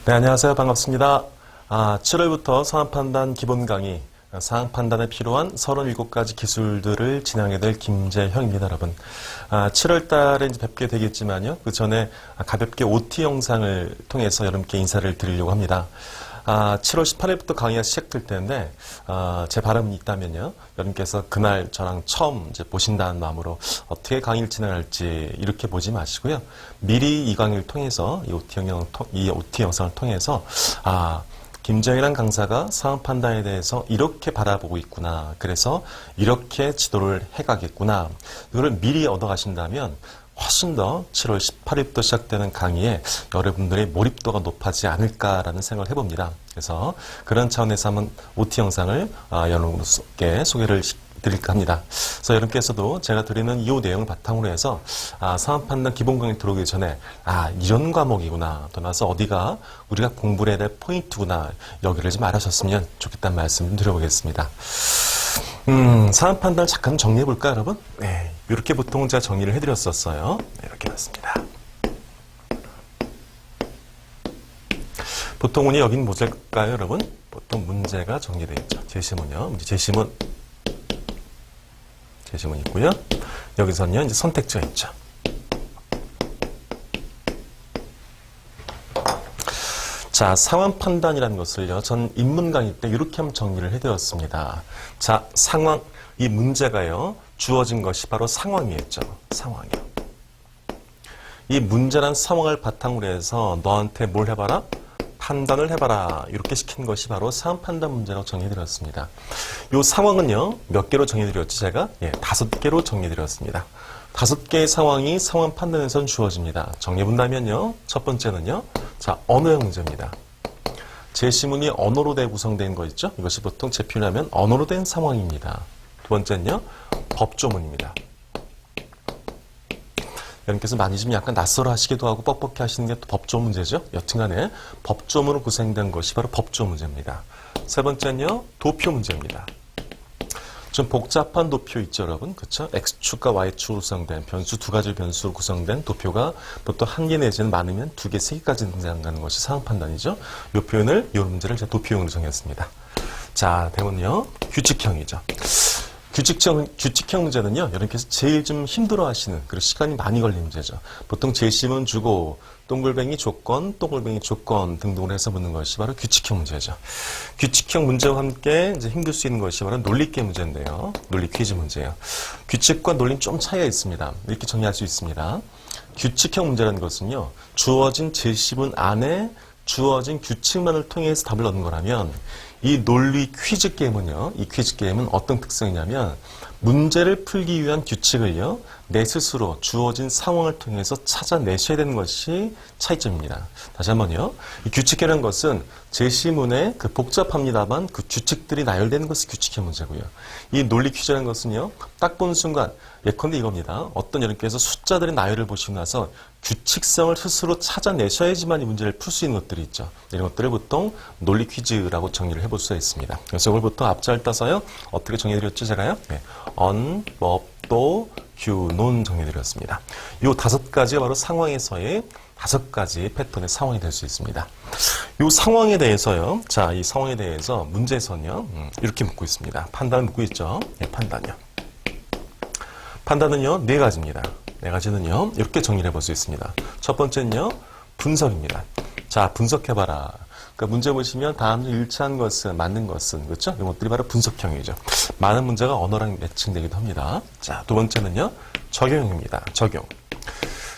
네, 안녕하세요. 반갑습니다. 7월부터 상황판단 기본 강의, 상황판단에 필요한 37가지 기술들을 진행하게 될 김재형입니다, 여러분. 7월 달에 이제 뵙게 되겠지만요. 그 전에 가볍게 OT 영상을 통해서 여러분께 인사를 드리려고 합니다. 7월 18일부터 강의가 시작될 텐데, 제 바람이 있다면요. 여러분께서 그날 저랑 처음 이제 보신다는 마음으로 어떻게 강의를 진행할지 이렇게 보지 마시고요. 미리 이 강의를 통해서, 이 OT 영상을 통해서, 김정일한 강사가 상황 판단에 대해서 이렇게 바라보고 있구나. 그래서 이렇게 지도를 해가겠구나. 이거를 미리 얻어가신다면 훨씬 더 7월 18일부터 시작되는 강의에 여러분들의 몰입도가 높아지지 않을까라는 생각을 해봅니다. 그래서 그런 차원에서 한번 OT 영상을 여러분께 소개를 드릴까 합니다. 그래서 여러분께서도 제가 드리는 이 내용을 바탕으로 해서 상황 판단 기본 강의 들어오기 전에 이런 과목이구나. 떠나서 어디가 우리가 공부를 해야 될 포인트구나. 여기를 좀 알아셨으면 좋겠다는 말씀을 드려보겠습니다. 상황 판단을 잠깐 정리해 볼까요, 여러분? 네, 이렇게 보통 제가 정리를 해드렸었어요. 네, 이렇게 했습니다. 보통 운이 여긴 뭐일까요, 여러분? 보통 문제가 정리되어 있죠. 제시문요. 제시문 있고요. 여기서는요, 이제 선택지가 있죠. 자, 상황 판단이라는 것을요, 전 인문 강의 때 이렇게 한번 정리를 해드렸습니다. 자, 상황, 이 문제가요, 주어진 것이 바로 상황이었죠. 상황이요. 이 문제란 상황을 바탕으로 해서 너한테 뭘 해봐라? 판단을 해봐라. 이렇게 시킨 것이 바로 상황 판단 문제라고 정리해드렸습니다. 이 상황은요, 몇 개로 정리해드렸죠, 제가? 5개로 정리해드렸습니다. 5개의 상황이 상황 판단에선 주어집니다. 정리해본다면요, 첫 번째는요, 자, 언어형 문제입니다. 제시문이 언어로 구성된 거 있죠? 이것이 보통 제 표현하면 언어로 된 상황입니다. 두 번째는요, 법조문입니다. 여러분께서 많이 좀 약간 낯설어 하시기도 하고 뻑뻑해 하시는 게 또 법조 문제죠. 여튼간에 법조문으로 구성된 것이 바로 법조 문제입니다. 세 번째는요, 도표 문제입니다. 좀 복잡한 도표 있죠, 여러분. 그쵸? X축과 Y축으로 구성된 변수, 두 가지 변수로 구성된 도표가 보통 한 개 내지는 많으면 두 개, 세 개까지 등장하는 것이 상황 판단이죠. 이 표현을, 이 문제를 제가 도표형으로 정했습니다. 자, 대문요, 규칙형이죠. 규칙형 문제는요, 여러분께서 제일 좀 힘들어 하시는, 그리고 시간이 많이 걸리는 문제죠. 보통 제시문 주고, 동글뱅이 조건 등등으로 해서 묻는 것이 바로 규칙형 문제죠. 규칙형 문제와 함께 이제 힘들 수 있는 것이 바로 논리계 문제인데요. 논리 퀴즈 문제예요. 규칙과 논리는 좀 차이가 있습니다. 이렇게 정리할 수 있습니다. 규칙형 문제라는 것은요, 주어진 제시문 안에 주어진 규칙만을 통해서 답을 얻는 거라면, 이 논리 퀴즈 게임은요, 이 퀴즈 게임은 어떤 특성이냐면, 문제를 풀기 위한 규칙을요, 내 스스로 주어진 상황을 통해서 찾아내셔야 되는 것이 차이점입니다. 다시 한번요. 이 규칙이라는 것은 제시문에 복잡합니다만 그 규칙들이 나열되는 것이 규칙형 문제고요. 이 논리 퀴즈라는 것은요, 딱 보는 순간, 예컨대 이겁니다. 어떤 여러분께서 숫자들의 나열을 보시고 나서 규칙성을 스스로 찾아내셔야지만 이 문제를 풀 수 있는 것들이 있죠. 이런 것들을 보통 논리 퀴즈라고 정리를 해볼 수가 있습니다. 그래서 이걸 보통 앞자를 따서요, 어떻게 정리해드렸죠, 제가요? 네. 언, 법, 도, 규, 논 정리해드렸습니다. 이 5가지가 바로 상황에서의 5가지 패턴의 상황이 될 수 있습니다. 이 상황에 대해서요, 자, 이 상황에 대해서 문제에서는요, 이렇게 묻고 있습니다. 판단을 묻고 있죠. 네, 판단이요. 판단은요, 4가지입니다. 4가지는요, 이렇게 정리를 해볼 수 있습니다. 첫 번째는요, 분석입니다. 자, 분석해봐라. 그러니까 문제 보시면 다음 중 일치한 것은, 맞는 것은, 그렇죠? 이런 것들이 바로 분석형이죠. 많은 문제가 언어랑 매칭되기도 합니다. 자, 두 번째는요, 적용형입니다. 적용.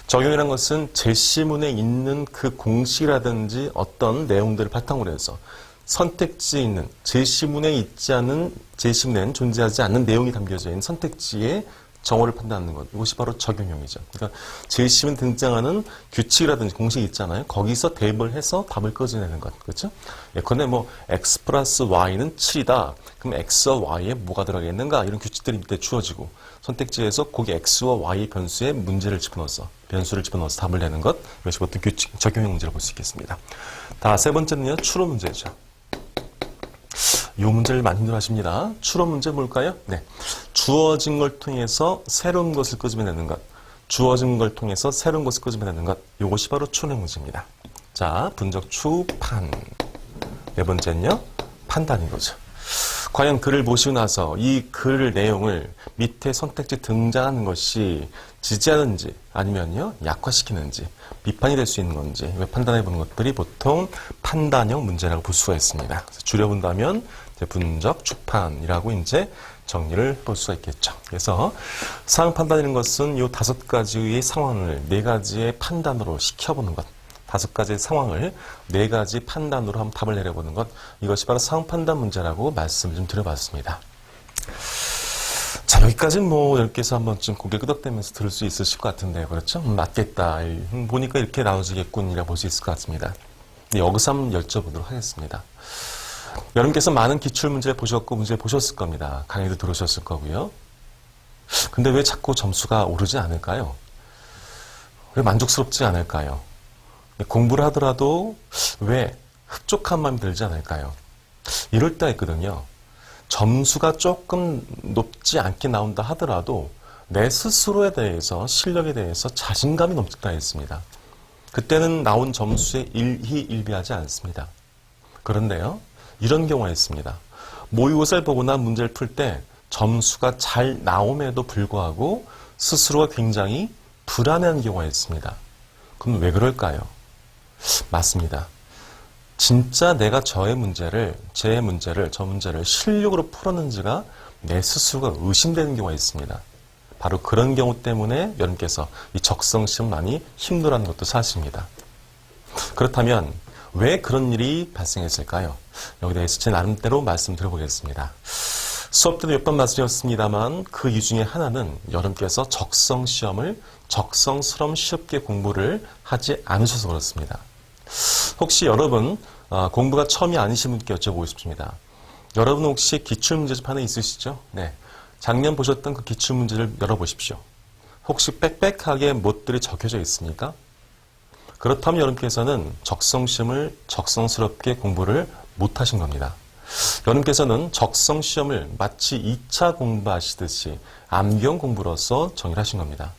적용이라는 것은 제시문에 있는 그 공식이라든지 어떤 내용들을 바탕으로 해서 선택지에 있는, 제시문에 있지 않은, 제시문에는 존재하지 않는 내용이 담겨져 있는 선택지에 정오를 판단하는 것. 이것이 바로 적용형이죠. 그러니까 제시문에 등장하는 규칙이라든지 공식이 있잖아요. 거기서 대입을 해서 답을 꺼내는 것. 그렇죠? 예컨대 x 플러스 y는 7이다. 그럼 x와 y에 뭐가 들어가겠는가? 이런 규칙들이 밑에 주어지고 선택지에서 거기 x와 y의 변수에 문제를 집어넣어서 변수를 집어넣어서 답을 내는 것. 이것이 보통 규칙, 적용형 문제라고 볼 수 있겠습니다. 세 번째는요. 추론 문제죠. 이 문제를 많이 힘들어하십니다. 추론 문제 뭘까요? 네, 주어진 걸 통해서 새로운 것을 끄집어내는 것. 주어진 걸 통해서 새로운 것을 끄집어내는 것. 이것이 바로 추론 문제입니다. 자, 분적 추판. 네 번째는요, 판단인 거죠. 과연 글을 보시고 나서 이 글 내용을 밑에 선택지 등장하는 것이 지지하는지 아니면요 약화시키는지 비판이 될 수 있는 건지 판단해 보는 것들이 보통 판단형 문제라고 볼 수가 있습니다. 줄여본다면 이제 분적 추판이라고 이제 정리를 볼 수가 있겠죠. 그래서 상황 판단이라는 것은 이 5가지의 상황을 4가지의 판단으로 시켜보는 것. 5가지의 상황을 4가지 판단으로 한번 답을 내려보는 것. 이것이 바로 상황 판단 문제라고 말씀을 좀 드려봤습니다. 자, 여기까지는 뭐 여러분께서 한 번쯤 고개 끄덕대면서 들을 수 있으실 것 같은데요. 그렇죠? 맞겠다. 보니까 이렇게 나오지겠군이라 볼 수 있을 것 같습니다. 여기서 한번 여쭤보도록 하겠습니다. 여러분께서 많은 기출문제 보셨고 문제 보셨을 겁니다. 강의도 들으셨을 거고요. 근데 왜 자꾸 점수가 오르지 않을까요? 왜 만족스럽지 않을까요? 공부를 하더라도 왜 흡족한 마음이 들지 않을까요? 이럴 때가 있거든요. 점수가 조금 높지 않게 나온다 하더라도 내 스스로에 대해서 실력에 대해서 자신감이 넘칠 때가 있습니다. 그때는 나온 점수에 일희일비하지 않습니다. 그런데요. 이런 경우가 있습니다. 모의고사를 보거나 문제를 풀 때 점수가 잘 나옴에도 불구하고 스스로가 굉장히 불안해하는 경우가 있습니다. 그럼 왜 그럴까요? 맞습니다. 진짜 내가 저 문제를 실력으로 풀었는지가 내 스스로가 의심되는 경우가 있습니다. 바로 그런 경우 때문에 여러분께서 이 적성시험 많이 힘들어하는 것도 사실입니다. 그렇다면 왜 그런 일이 발생했을까요? 여기에 대해서 제 나름대로 말씀드려보겠습니다. 수업 때도 몇 번 말씀드렸습니다만 그 이유 중에 하나는 여러분께서 적성시험을 적성스러움 쉽게 공부를 하지 않으셔서 그렇습니다. 혹시 여러분 공부가 처음이 아니신 분께 여쭤보고 싶습니다. 여러분 혹시 기출문제집 하나 있으시죠? 네. 작년 보셨던 그 기출문제를 열어보십시오. 혹시 빽빽하게 못들이 적혀져 있습니까? 그렇다면 여러분께서는 적성시험을 적성스럽게 공부를 못하신 겁니다. 여러분께서는 적성시험을 마치 2차 공부하시듯이 암기형 공부로서 정의를 하신 겁니다.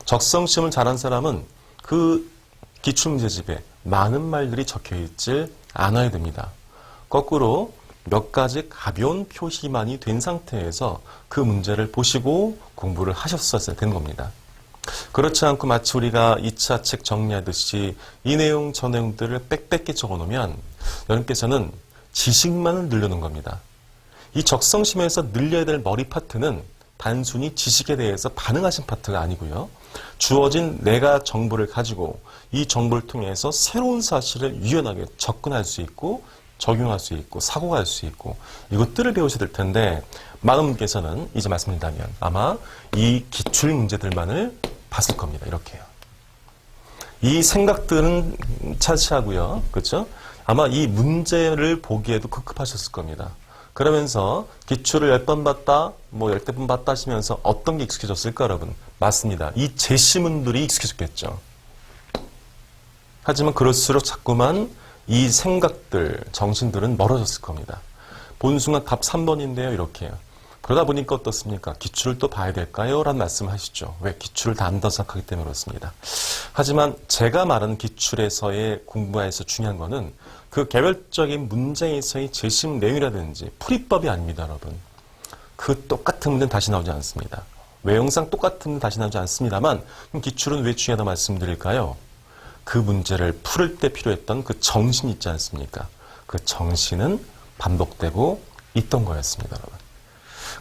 적성시험을 잘한 사람은 그 기출문제집에 많은 말들이 적혀있질 않아야 됩니다. 거꾸로 몇 가지 가벼운 표시만이 된 상태에서 그 문제를 보시고 공부를 하셨어야 되는 겁니다. 그렇지 않고 마치 우리가 2차 책 정리하듯이 이 내용 저 내용들을 빽빽히 적어놓으면 여러분께서는 지식만을 늘려놓은 겁니다. 이 적성시험에서 늘려야 될 머리 파트는 단순히 지식에 대해서 반응하신 파트가 아니고요. 주어진 내가 정보를 가지고 이 정보를 통해서 새로운 사실을 유연하게 접근할 수 있고 적용할 수 있고 사고가 할 수 있고 이것들을 배우셔야 될 텐데 많은 분께서는 이제 말씀드린다면 아마 이 기출 문제들만을 봤을 겁니다. 이렇게요. 이 생각들은 차치하고요. 그렇죠? 아마 이 문제를 보기에도 급급하셨을 겁니다. 그러면서 기출을 10번 봤다, 뭐 10번 봤다 하시면서 어떤 게 익숙해졌을까, 여러분? 맞습니다. 이 제시문들이 익숙해졌겠죠. 하지만 그럴수록 자꾸만 이 생각들, 정신들은 멀어졌을 겁니다. 본 순간 답 3번인데요, 이렇게요. 그러다 보니까 어떻습니까? 기출을 또 봐야 될까요? 라는 말씀을 하시죠. 왜? 기출을 다 안다고 생각하기 때문에 그렇습니다. 하지만 제가 말하는 기출에서의 공부에서 중요한 거는 그 개별적인 문제에서의 제시문 내용이라든지 풀이법이 아닙니다, 여러분. 그 똑같은 문제는 다시 나오지 않습니다. 외형상 똑같은 문제는 다시 나오지 않습니다만 그럼 기출은 왜 중요하다고 말씀드릴까요? 그 문제를 풀을 때 필요했던 그 정신이 있지 않습니까? 그 정신은 반복되고 있던 거였습니다, 여러분.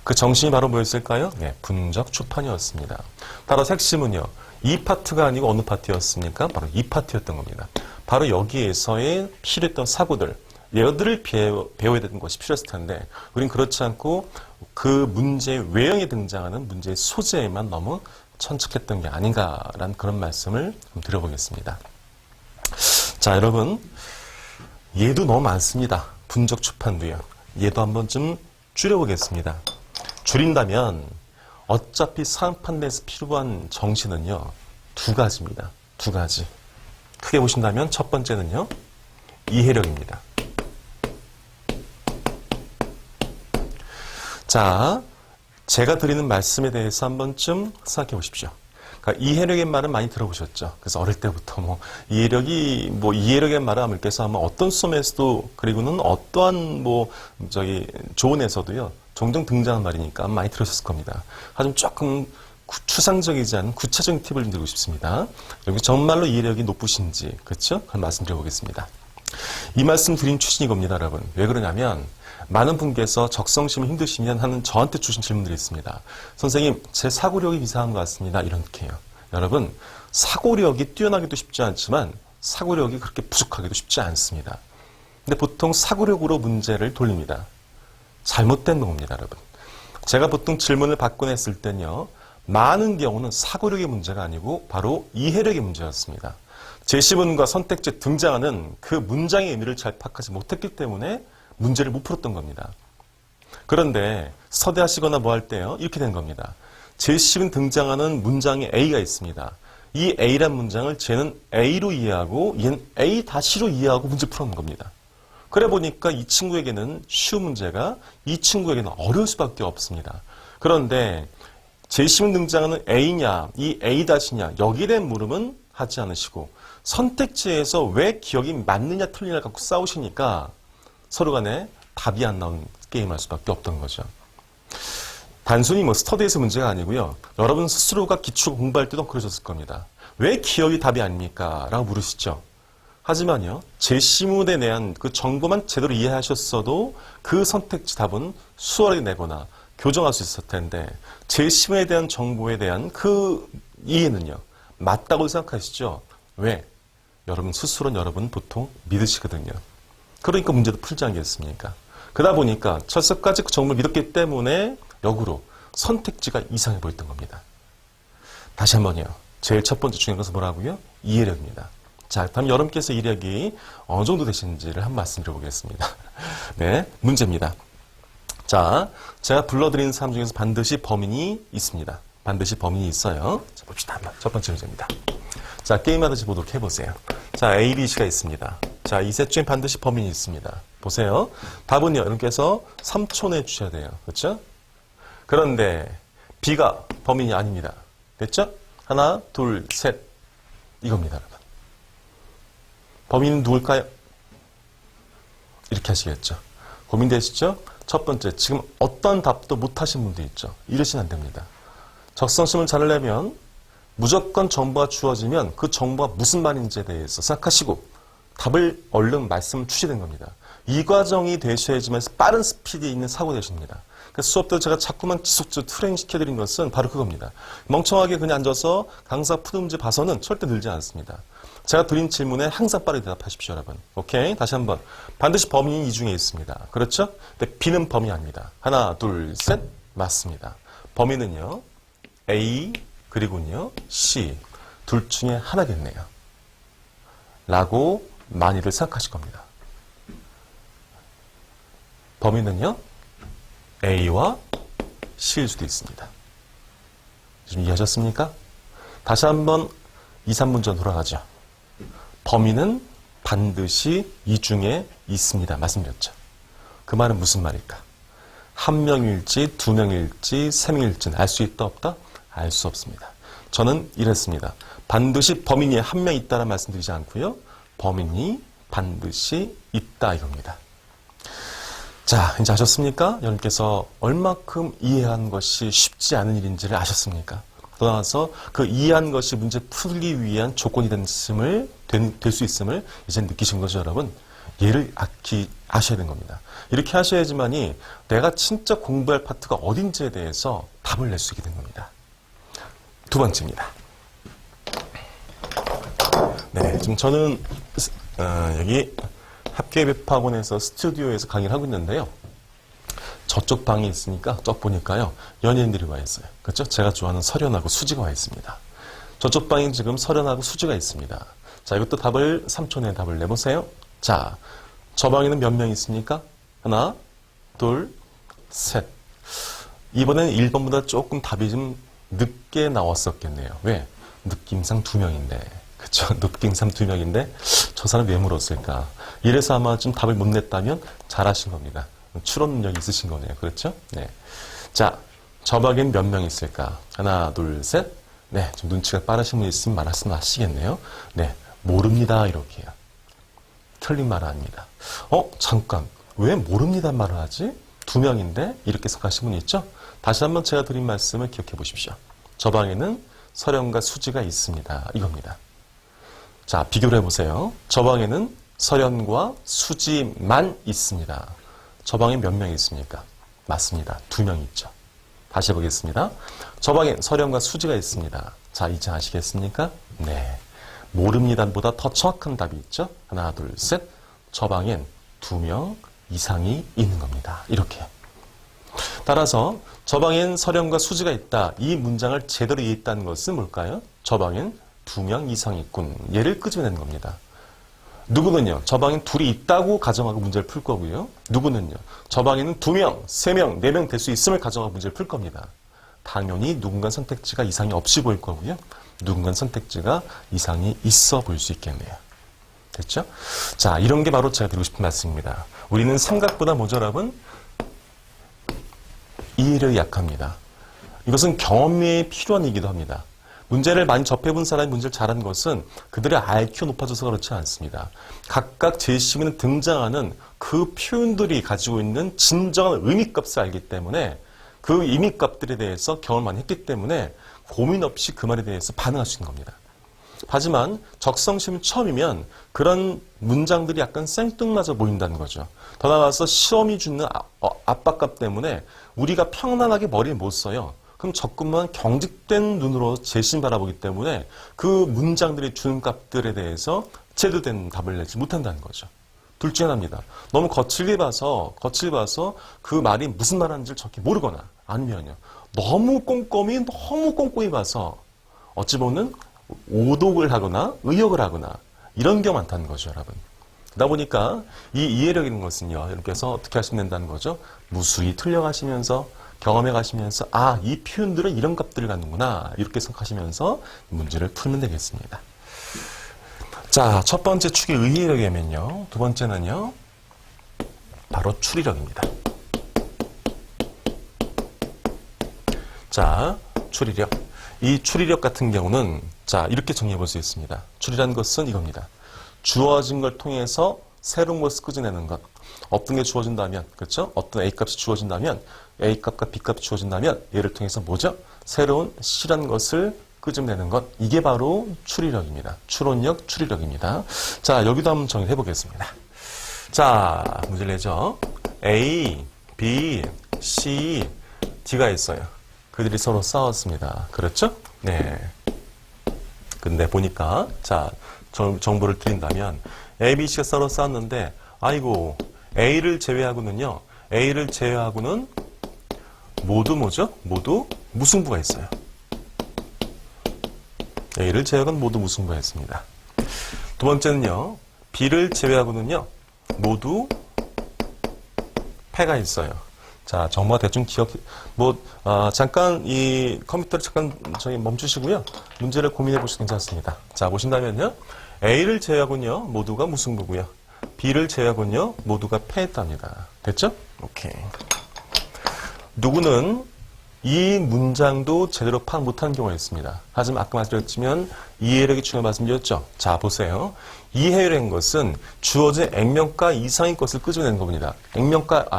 그 정신이 바로 뭐였을까요? 네, 분적 추판이었습니다. 따라서 핵심은요. 이 파트가 아니고 어느 파트였습니까? 바로 이 파트였던 겁니다. 바로 여기에서의 필요했던 사고들, 얘들을 배워야 되는 것이 필요했을 텐데 우린 그렇지 않고 그 문제의 외형에 등장하는 문제의 소재에만 너무 천착했던 게 아닌가라는 그런 말씀을 좀 드려보겠습니다. 자, 여러분 얘도 너무 많습니다. 분적 추판도요. 얘도 한번 좀 줄여보겠습니다. 줄인다면 어차피 사항판에서 필요한 정신은요. 2가지입니다. 2가지. 크게 보신다면 첫 번째는요. 이해력입니다. 자, 제가 드리는 말씀에 대해서 한 번쯤 생각해 보십시오. 그러니까 이해력의 말은 많이 들어보셨죠. 그래서 어릴 때부터 이해력의 말을 아무께서 아마 어떤 수험에서도 그리고는 어떠한 조언에서도요 종종 등장하는 말이니까 많이 들으셨을 겁니다. 하지만 조금 추상적이지 않은 구체적인 팁을 좀 드리고 싶습니다. 여기 정말로 이해력이 높으신지 그렇죠? 그걸 말씀드려보겠습니다. 이 말씀 드린 추진이 겁니다, 여러분. 왜 그러냐면 많은 분께서 적성심이 힘드시면 하는 저한테 주신 질문들이 있습니다. 선생님, 제 사고력이 이상한 것 같습니다. 이렇게 해요. 여러분, 사고력이 뛰어나기도 쉽지 않지만 사고력이 그렇게 부족하기도 쉽지 않습니다. 근데 보통 사고력으로 문제를 돌립니다. 잘못된 겁니다, 여러분. 제가 보통 질문을 받곤 했을 때는요. 많은 경우는 사고력의 문제가 아니고 바로 이해력의 문제였습니다. 제시문과 선택지에 등장하는 그 문장의 의미를 잘 파악하지 못했기 때문에 문제를 못 풀었던 겁니다. 그런데 서대하시거나 뭐 할 때요. 이렇게 된 겁니다. 제시문 등장하는 문장에 A가 있습니다. 이 A란 문장을 쟤는 A로 이해하고 얘는 A-로 이해하고 문제 풀어놓은 겁니다. 그래 보니까 이 친구에게는 쉬운 문제가 이 친구에게는 어려울 수밖에 없습니다. 그런데 제시문 등장하는 A냐, 이 A-냐 여기에 대한 물음은 하지 않으시고 선택지에서 왜 기억이 맞느냐 틀리냐를 갖고 싸우시니까 서로 간에 답이 안 나오는 게임할 수밖에 없던 거죠. 단순히 스터디에서 문제가 아니고요. 여러분 스스로가 기초 공부할 때도 그러셨을 겁니다. 왜 기억이 답이 아닙니까? 라고 물으시죠. 하지만요. 제시문에 대한 그 정보만 제대로 이해하셨어도 그 선택지 답은 수월하게 내거나 교정할 수 있었을 텐데 제시문에 대한 정보에 대한 그 이해는요. 맞다고 생각하시죠? 왜? 여러분 스스로는 여러분 보통 믿으시거든요. 그러니까 문제도 풀지 않겠습니까? 그러다 보니까 첫째까지 그 정보를 믿었기 때문에 역으로 선택지가 이상해 보였던 겁니다. 다시 한번요. 제일 첫 번째 중요한 것은 뭐라고요? 이해력입니다. 자, 다음 여러분께서 이해력이 어느 정도 되시는지를 한번 말씀드려보겠습니다. 네, 문제입니다. 자, 제가 불러드리는 사람 중에서 반드시 범인이 있습니다. 반드시 범인이 있어요. 자, 봅시다. 한번. 첫 번째 문제입니다. 자, 게임하듯이 보도록 해보세요. 자, A, B, C가 있습니다. 자, 이 셋 중에 반드시 범인이 있습니다. 보세요. 답은요, 여러분께서 3초 내에 주셔야 돼요. 그렇죠? 그런데 B가 범인이 아닙니다. 됐죠? 하나, 둘, 셋. 이겁니다, 여러분. 범인은 누굴까요? 이렇게 하시겠죠. 고민되시죠? 첫 번째, 지금 어떤 답도 못하신 분도 있죠. 이러시면 안 됩니다. 적성심을 찾으려면 무조건 정보가 주어지면 그 정보가 무슨 말인지에 대해서 생각하시고 답을 얼른 말씀 주시는 겁니다. 이 과정이 되셔야지만 빠른 스피드에 있는 사고 되십니다. 그래서 수업 때 제가 자꾸만 지속적으로 트레이닝 시켜드린 것은 바로 그겁니다. 멍청하게 그냥 앉아서 강사 푸는 문제 봐서는 절대 늘지 않습니다. 제가 드린 질문에 항상 빠르게 대답하십시오, 여러분. 오케이? 다시 한번. 반드시 범인이 이 중에 있습니다. 그렇죠? 근데 B는 범인이 아닙니다. 하나, 둘, 셋. 맞습니다. 범인은요, A, 그리고요, C. 둘 중에 하나겠네요. 라고 많이들 생각하실 겁니다. 범인은요, A와 C일 수도 있습니다. 좀 이해하셨습니까? 다시 한번 2, 3분 전 돌아가죠. 범인은 반드시 이 중에 있습니다. 말씀드렸죠. 그 말은 무슨 말일까? 한 명일지, 두 명일지, 세 명일지는 알 수 있다, 없다? 알 수 없습니다. 저는 이랬습니다. 반드시 범인이 한 명 있다는 말씀드리지 않고요. 범인이 반드시 있다 이겁니다. 자, 이제 아셨습니까? 여러분께서 얼마큼 이해한 것이 쉽지 않은 일인지를 아셨습니까? 떠나서 그 이해한 것이 문제 풀기 위한 조건이 될 수 있음을 이제 느끼신 거죠, 여러분? 얘를 아셔야 되는 겁니다. 이렇게 하셔야지만이 내가 진짜 공부할 파트가 어딘지에 대해서 답을 낼 수 있게 된 겁니다. 두 번째입니다. 네, 지금 저는 여기 합계배파학원에서 스튜디오에서 강의를 하고 있는데요. 저쪽 방이 있으니까 쪽 보니까요. 연예인들이 와 있어요. 그렇죠? 제가 좋아하는 설현하고 수지가 와 있습니다. 저쪽 방에 지금 설현하고 수지가 있습니다. 자, 이것도 답을 3초 내에 답을 내보세요. 자, 저 방에는 몇 명 있습니까? 하나, 둘, 셋. 이번에는 1번보다 조금 답이 좀 늦게 나왔었겠네요. 왜? 느낌상 2명인데. 그쵸? 느낌상 2명인데 저 사람 왜 물었을까? 이래서 아마 좀 답을 못 냈다면 잘하신 겁니다. 추론 능력이 있으신 거네요. 그렇죠? 네. 자, 저 방엔 몇 명 있을까? 하나, 둘, 셋. 네, 좀 눈치가 빠르신 분 있으면 말씀하시겠네요. 네, 모릅니다. 이렇게 해요. 틀린 말 아닙니다. 잠깐. 왜 모릅니다 말을 하지? 두 명인데? 이렇게 생각하시는 분 있죠? 다시 한번 제가 드린 말씀을 기억해 보십시오. 저 방에는 서령과 수지가 있습니다. 이겁니다. 자, 비교를 해보세요. 저 방에는 서련과 수지만 있습니다. 저 방에 몇 명이 있습니까? 맞습니다. 두 명 있죠. 다시 해보겠습니다. 저 방엔 서련과 수지가 있습니다. 자, 이제 아시겠습니까? 네. 모릅니다보다 더 정확한 답이 있죠? 하나, 둘, 셋. 저 방엔 두 명 이상이 있는 겁니다. 이렇게. 따라서 저 방엔 서련과 수지가 있다. 이 문장을 제대로 이해했다는 것은 뭘까요? 저 방엔 두 명 이상이 있군. 얘를 끄집어내는 겁니다. 누구는요, 저 방엔 둘이 있다고 가정하고 문제를 풀 거고요. 누구는요, 저 방에는 두 명, 세 명, 네 명 될 수 있음을 가정하고 문제를 풀 겁니다. 당연히 누군가 선택지가 이상이 없이 보일 거고요. 누군가 선택지가 이상이 있어 보일 수 있겠네요. 됐죠? 자, 이런 게 바로 제가 드리고 싶은 말씀입니다. 우리는 생각보다 모자랍은 이해력이 약합니다. 이것은 경험이 필요한 얘기도 합니다. 문제를 많이 접해본 사람이 문제를 잘하는 것은 그들의 IQ가 높아져서 그렇지 않습니다. 각각 제시문에 등장하는 그 표현들이 가지고 있는 진정한 의미값을 알기 때문에 그 의미값들에 대해서 경험을 많이 했기 때문에 고민 없이 그 말에 대해서 반응할 수 있는 겁니다. 하지만 적성시험이 처음이면 그런 문장들이 약간 생뚱맞아 보인다는 거죠. 더 나아가서 시험이 주는 압박감 때문에 우리가 평안하게 머리를 못 써요. 그럼 적금만 경직된 눈으로 제시를 바라보기 때문에 그 문장들이 주는 값들에 대해서 제대로 된 답을 내지 못한다는 거죠. 둘 중에 하나입니다. 너무 거칠게 봐서 그 말이 무슨 말하는지를 정확히 모르거나 아니면요. 너무 꼼꼼히 봐서 어찌 보면 오독을 하거나 의역을 하거나 이런 경우 많다는 거죠, 여러분. 그러다 보니까 이 이해력이라는 것은요, 여러분께서 어떻게 하시면 된다는 거죠? 무수히 틀려가시면서 경험해 가시면서 이 표현들은 이런 값들을 갖는구나 이렇게 생각하시면서 문제를 풀면 되겠습니다. 자, 첫 번째 축이 의해력이면요. 두 번째는요. 바로 추리력입니다. 자, 추리력. 이 추리력 같은 경우는 자, 이렇게 정리해 볼 수 있습니다. 추리라는 것은 이겁니다. 주어진 걸 통해서 새로운 것을 끄집어내는 것. 어떤 게 주어진다면, 그렇죠? 어떤 A값이 주어진다면, A값과 B값이 주어진다면, 얘를 통해서 뭐죠? 새로운 C라는 것을 끄집어내는 것. 이게 바로 추리력입니다. 추론력, 추리력입니다. 자, 여기도 한번 정리해 보겠습니다. 자, 문제를 내죠. A, B, C, D가 있어요. 그들이 서로 싸웠습니다. 그렇죠? 네. 근데 보니까, 자, 정보를 드린다면, A, B, C가 서로 싸웠는데, 아이고, A를 제외하고는 모두 뭐죠? 모두 무승부가 있어요. A를 제외하고는 모두 무승부가 있습니다. 두 번째는요, B를 제외하고는요, 모두 패가 있어요. 자, 정보가 대충 잠깐 이 컴퓨터를 잠깐 멈추시고요. 문제를 고민해 보시면 괜찮습니다. 자, 보신다면요, A를 제외하고는요, 모두가 무승부고요. B를 제외하고는요, 모두가 패했답니다. 됐죠? 오케이. 누구는 이 문장도 제대로 파악 못하는 경우가 있습니다. 하지만 아까 말씀드렸지만 이해력이 중요한 말씀드렸죠. 자, 보세요. 이해력인 것은 주어진 액면가 이상의 것을 끄집어내는 겁니다.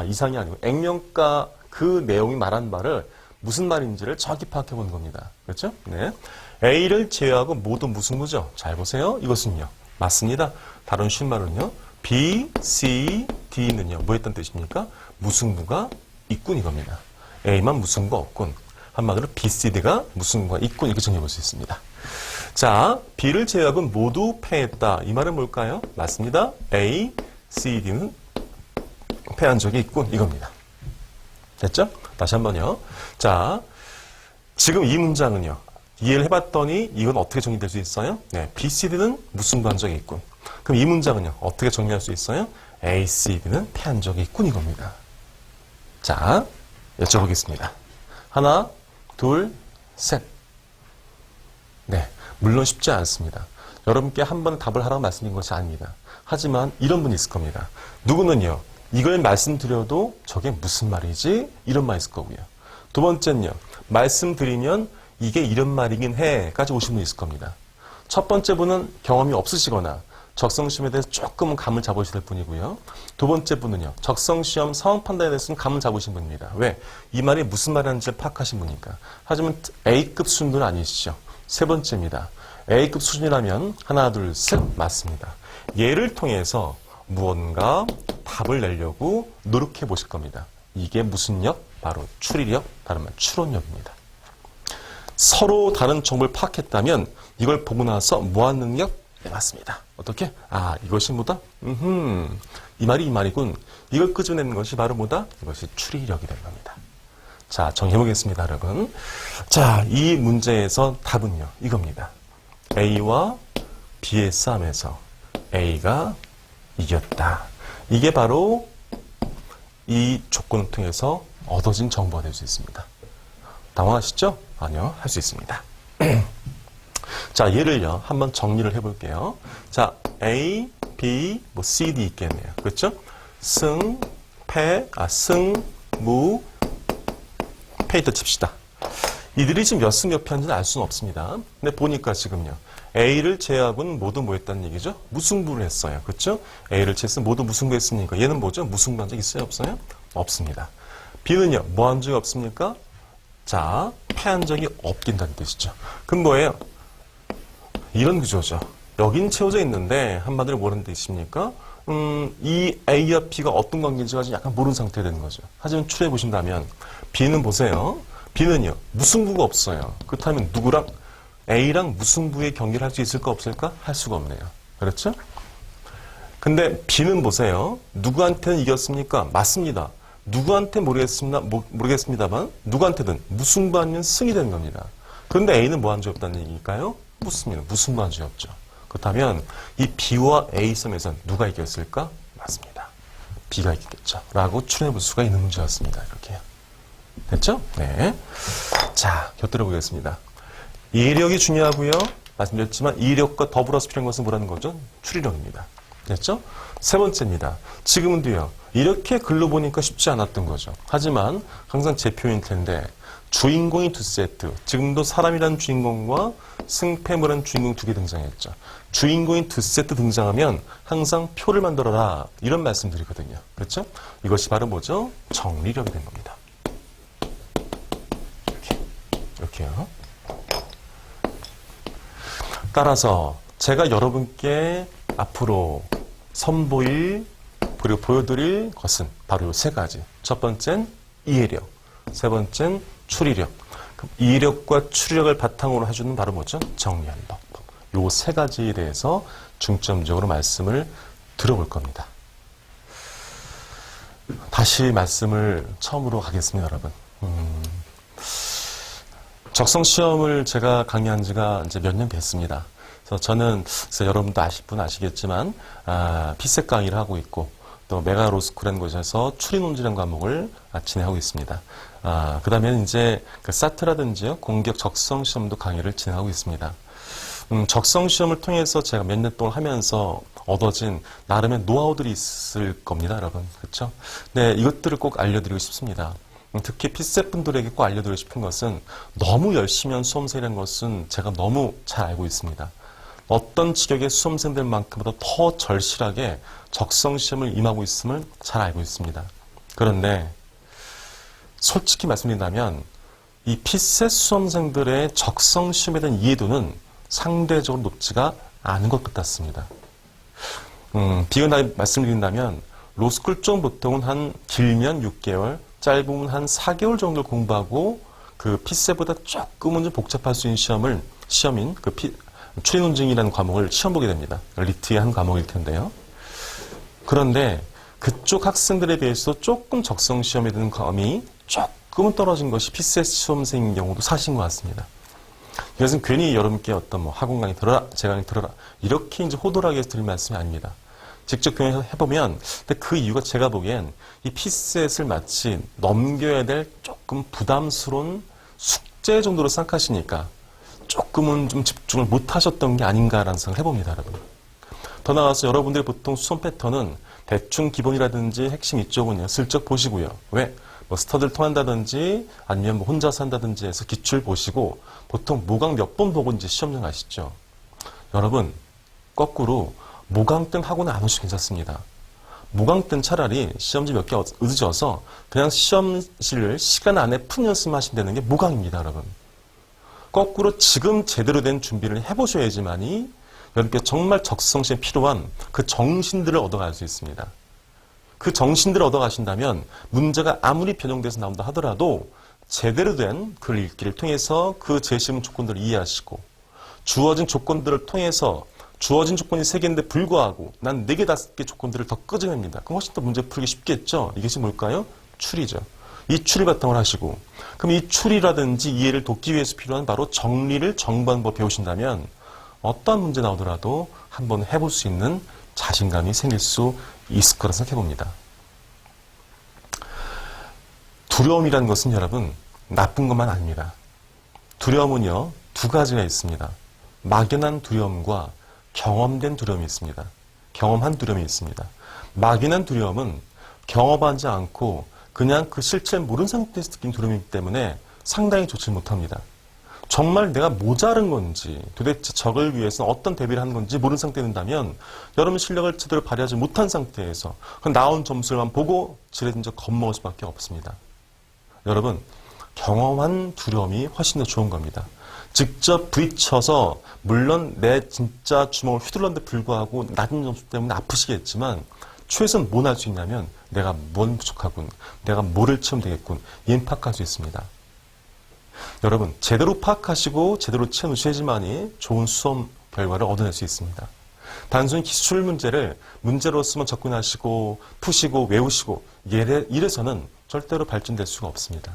이상이 아니고 액면가 그 내용이 말하는 말을 무슨 말인지를 정확히 파악해 보는 겁니다. 그렇죠? 네. A를 제외하고 모두 무승부죠. 잘 보세요. 이것은요. 맞습니다. 다른 쉬운 말은요. B, C, D는요. 뭐 했던 뜻입니까? 무승부가 있군 이겁니다. A만 무승부가 없군. 한마디로 B, C, D가 무승부가 있군. 이렇게 정리해 볼 수 있습니다. 자, B를 제외하고 모두 패했다. 이 말은 뭘까요? 맞습니다. A, C, D는 패한 적이 있군. 이겁니다. 됐죠? 다시 한번요. 자, 지금 이 문장은요. 이해를 해봤더니 이건 어떻게 정리될 수 있어요? 네, B, C, D는 무승부한 적이 있군. 그럼 이 문장은요. 어떻게 정리할 수 있어요? A, C, D는 패한 적이 있군. 이겁니다. 자, 여쭤보겠습니다. 하나, 둘, 셋. 네, 물론 쉽지 않습니다. 여러분께 한 번 답을 하라고 말씀드린 것이 아닙니다. 하지만 이런 분이 있을 겁니다. 누구는요, 이걸 말씀드려도 저게 무슨 말이지? 이런 말 있을 거고요. 두 번째는요, 말씀드리면 이게 이런 말이긴 해까지 오신 분 있을 겁니다. 첫 번째 분은 경험이 없으시거나 적성시험에 대해서 조금은 감을 잡으셔야 될 분이고요. 두 번째 분은요. 적성시험 상황 판단에 대해서는 감을 잡으신 분입니다. 왜? 이 말이 무슨 말하는지 파악하신 분이니까. 하지만 A급 수준은 아니시죠. 세 번째입니다. A급 수준이라면 하나, 둘, 셋 맞습니다. 얘를 통해서 무언가 답을 내려고 노력해 보실 겁니다. 이게 무슨 력? 바로 추리력, 다른 말 추론력입니다. 서로 다른 정보를 파악했다면 이걸 보고 나서 무한 능력? 네, 맞습니다. 어떻게? 아, 이것이 뭐다? 이 말이 이 말이군. 이걸 끄집어내는 것이 바로 뭐다? 이것이 추리력이 된 겁니다. 자, 정해보겠습니다, 여러분. 자, 이 문제에서 답은요, 이겁니다. A와 B의 싸움에서 A가 이겼다. 이게 바로 이 조건을 통해서 얻어진 정보가 될 수 있습니다. 당황하시죠? 아니요, 할 수 있습니다. 자, 얘를요, 한번 정리를 해볼게요. 자, A, B, 뭐 C, D 있겠네요. 그렇죠? 승, 무, 패이터 칩시다. 이들이 지금 몇 승 몇 패인지는 알 수는 없습니다. 근데 보니까 지금요, A를 제외하고는 모두 뭐 했다는 얘기죠? 무승부를 했어요. 그렇죠? A를 제외해서 모두 무승부했으니까 얘는 뭐죠? 무승부한 적 있어요? 없어요? 없습니다. B는요, 뭐 한 적이 없습니까? 자, 패한 적이 없긴다는 뜻이죠. 그럼 뭐예요? 이런 구조죠. 여긴 채워져 있는데 한마디로 뭐라는 뜻입니까? 이 A와 B가 어떤 관계인지가 지금 약간 모르는 상태가 되는 거죠. 하지만 추려해 보신다면 B는 보세요. B는요, 무승부가 없어요. 그렇다면 누구랑? A랑 무승부의 경기를 할 수 있을까 없을까? 할 수가 없네요. 그렇죠? 근데 B는 보세요. 누구한테는 이겼습니까? 맞습니다. 누구한테 모르겠습니다만 누구한테든 무승부 아니면 승이 되는 겁니다. 그런데 A는 뭐 한 적이 없다는 얘기일까요? 묻습니다. 무승부 한 적이 없죠. 그렇다면 이 B와 A 싸움에서 누가 이겼을까? 맞습니다. B가 이겼겠죠. 라고 추론해 볼 수가 있는 문제였습니다. 이렇게요. 됐죠? 네. 자, 곁들여 보겠습니다. 이력이 중요하고요. 말씀드렸지만 이력과 더불어서 필요한 것은 뭐라는 거죠? 추리력입니다. 됐죠? 세 번째입니다. 지금은 도요. 이렇게 글로 보니까 쉽지 않았던 거죠. 하지만 항상 제 표현일 텐데 주인공이 두 세트. 지금도 사람이라는 주인공과 승패물한 주인공 두 개 등장했죠. 주인공이 두 세트 등장하면 항상 표를 만들어라. 이런 말씀드리거든요. 그렇죠? 이것이 바로 뭐죠? 정리력이 된 겁니다. 이렇게요. 따라서 제가 여러분께 앞으로 선보일 그리고 보여드릴 것은 바로 이 세 가지. 첫 번째는 이해력, 세 번째는 추리력. 이해력과 추리력을 바탕으로 해주는 바로 뭐죠? 정리하는 방법. 이 세 가지에 대해서 중점적으로 말씀을 들어볼 겁니다. 다시 말씀을 처음으로 가겠습니다, 여러분. 적성시험을 제가 강의한 지가 이제 몇 년 됐습니다. 그래서 저는, 여러분도 아실 분 아시겠지만, 피셋 강의를 하고 있고, 또 메가로스쿨이라는 곳에서 추리논지라는 과목을 진행하고 있습니다. 그 다음에는 이제 그 사트라든지요, 공격 적성시험도 강의를 진행하고 있습니다. 적성시험을 통해서 제가 몇 년 동안 하면서 얻어진 나름의 노하우들이 있을 겁니다, 여러분. 그렇죠? 네, 이것들을 꼭 알려드리고 싶습니다. 특히 피셋 분들에게 꼭 알려드리고 싶은 것은 너무 열심히 한 수험생이라는 것은 제가 너무 잘 알고 있습니다. 어떤 지역의 수험생들만큼보다 더 절실하게 적성시험을 임하고 있음을 잘 알고 있습니다. 그런데 솔직히 말씀드린다면 이 피셋 수험생들의 적성시험에 대한 이해도는 상대적으로 높지가 않은 것 같습니다. 비교나 말씀드린다면 로스쿨 쪽 보통은 한 길면 6개월, 짧으면 한 4개월 정도 공부하고 그 피셋보다 조금은 좀 복잡할 수 있는 시험인 그 추리논증이라는 과목을 시험 보게 됩니다. 리트의 한 과목일 텐데요. 그런데 그쪽 학생들에 비해서 조금 적성시험에 드는 감이 조금은 떨어진 것이 피셋 수험생인 경우도 사실인 것 같습니다. 이것은 괜히 여러분께 어떤 학원 강의 들어라, 제 강의 들어라, 이렇게 이제 호도하게 해서 드릴 말씀이 아닙니다. 직접 경험해보면, 근데 그 이유가 제가 보기엔 이 피셋을 마치 넘겨야 될 조금 부담스러운 숙제 정도로 생각하시니까 조금은 좀 집중을 못 하셨던 게 아닌가라는 생각을 해봅니다, 여러분. 더 나아가서 여러분들이 보통 수험 패턴은 대충 기본이라든지 핵심 이쪽은요, 슬쩍 보시고요. 왜? 뭐 스터디를 통한다든지 아니면 뭐 혼자 산다든지 해서 기출 보시고 보통 모강 몇 번 보고 이제 시험장 가시죠. 여러분, 거꾸로 모강 땐 학원에 안 오셔도 괜찮습니다. 모강 땐 차라리 시험지 몇 개 늦어서 그냥 시험지를 시간 안에 푼 연습하시면 되는 게 모강입니다, 여러분. 거꾸로 지금 제대로 된 준비를 해보셔야지만이 여러분께 정말 적성시에 필요한 그 정신들을 얻어갈 수 있습니다. 그 정신들을 얻어가신다면 문제가 아무리 변형돼서 나온다 하더라도 제대로 된 글 읽기를 통해서 그 제시문 조건들을 이해하시고 주어진 조건들을 통해서 주어진 조건이 3개인데 불구하고 난 4개, 5개 조건들을 더 끄집냅니다. 그럼 훨씬 더 문제 풀기 쉽겠죠? 이것이 뭘까요? 추리죠. 이 추리 바탕을 하시고 그럼 이 추리라든지 이해를 돕기 위해서 필요한 바로 정리를 정반법 배우신다면 어떤 문제 나오더라도 한번 해볼 수 있는 자신감이 생길 수 있을 거라 생각해 봅니다. 두려움이라는 것은 여러분 나쁜 것만 아닙니다. 두려움은요 2가지가 있습니다. 막연한 두려움과 경험된 두려움이 있습니다. 경험한 두려움이 있습니다. 막연한 두려움은 경험하지 않고 그냥 그 실체를 모르는 상태에서 느낀 두려움이기 때문에 상당히 좋지 못합니다. 정말 내가 모자른 건지 도대체 적을 위해서 어떤 대비를 하는 건지 모르는 상태에 된다면 여러분 실력을 제대로 발휘하지 못한 상태에서 나온 점수를만 보고 지레진저 겁먹을 수밖에 없습니다. 여러분 경험한 두려움이 훨씬 더 좋은 겁니다. 직접 부딪혀서 물론 내 진짜 주먹을 휘둘렀는데 불구하고 낮은 점수 때문에 아프시겠지만 최소한 뭘 할 수 있냐면 내가 뭔 부족하군, 내가 뭐를 채우면 되겠군 이는 파악할 수 있습니다. 여러분 제대로 파악하시고 제대로 채워놓으셔야지만이 좋은 수험 결과를 얻어낼 수 있습니다. 단순히 기출 문제를 문제로서만 접근하시고 푸시고 외우시고 이래서는 절대로 발전될 수가 없습니다.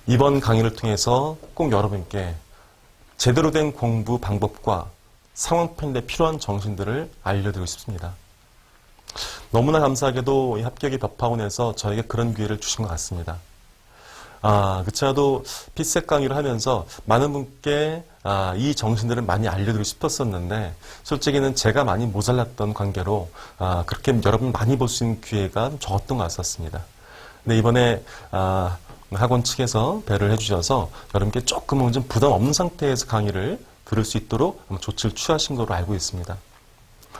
이번 강의를 통해서 꼭 여러분께 제대로 된 공부 방법과 상황 편입에 필요한 정신들을 알려드리고 싶습니다. 너무나 감사하게도 이 합격의 벽파원에서 저에게 그런 기회를 주신 것 같습니다. 그렇지라도 피셋 강의를 하면서 많은 분께 이 정신들을 많이 알려드리고 싶었었는데 솔직히는 제가 많이 모자랐던 관계로 그렇게 여러분 많이 볼 수 있는 기회가 좀 적었던 것 같았습니다. 근데 이번에 학원 측에서 배려를 해주셔서 여러분께 조금은 좀 부담 없는 상태에서 강의를 들을 수 있도록 조치를 취하신 걸로 알고 있습니다.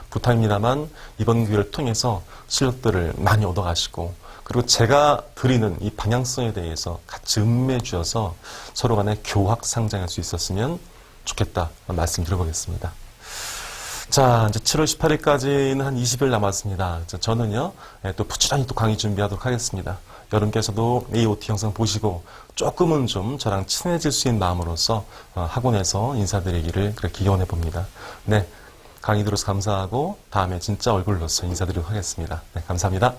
부탁입니다만 이번 기회를 통해서 실력들을 많이 얻어가시고 그리고 제가 드리는 이 방향성에 대해서 같이 음미해 주셔서 서로 간에 교학 상장할 수 있었으면 좋겠다 말씀 드려보겠습니다. 자, 이제 7월 18일까지는 한 20일 남았습니다. 저는요, 또 부지런히 또 강의 준비하도록 하겠습니다. 여러분께서도 AOT 영상 보시고 조금은 좀 저랑 친해질 수 있는 마음으로서 학원에서 인사드리기를 기원해 봅니다. 네, 강의 들어서 감사하고 다음에 진짜 얼굴로서 인사드리도록 하겠습니다. 네, 감사합니다.